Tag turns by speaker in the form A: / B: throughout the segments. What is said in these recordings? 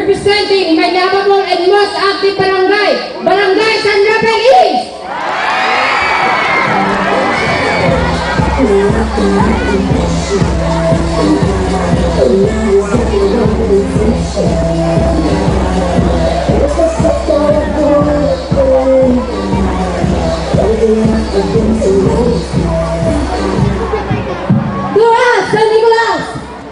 A: representing my lovable and most active barangay, Barangay San Rafael East.
B: Turas, San Nicolas!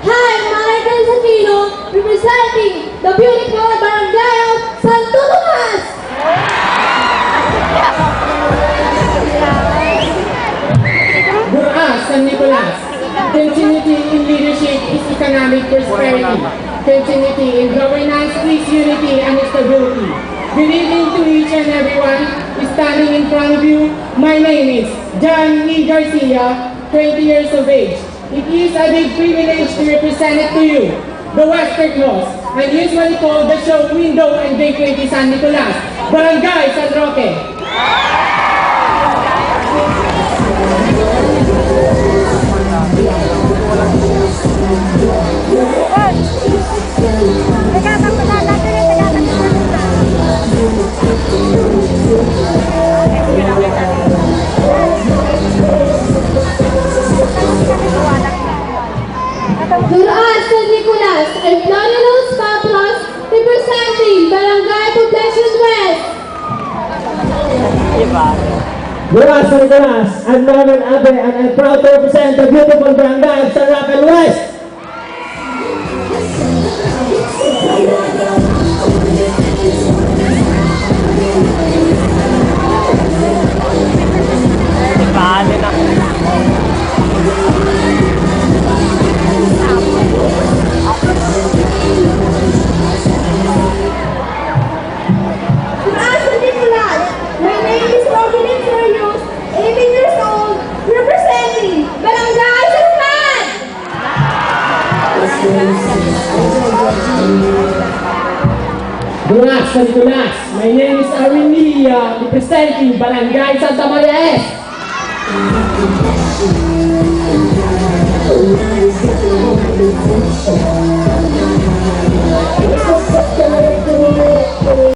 B: Hi, Michael Santino, representing the beautiful barangay of Santo Tomas!
A: Buras, San Nicolas. Continuity in leadership is economic prosperity. Continuity in governance is unity and stability. Good evening to each and everyone standing in front of you. My name is John E. Garcia, 20 years of age. It is a big privilege to represent it to you, the Western Cross, and usually called the show window and gateway to San Nicolas, Barangay San Roque.
B: Turas, San Nicolas, and Florinos Paplos, representing Barangay Poblacion West!
C: Buras, San Nicolas, I'm Norman Abe and I'm proud to represent the beautiful barangay of San Rafael West.
B: Turas, San Nicolas, my name is Robin Fernandez, 18 years old, representing Barangay San Juan!
A: Buras, San Nicolas. My name is Arwin Lee, representing Barangay Santa Maria Est.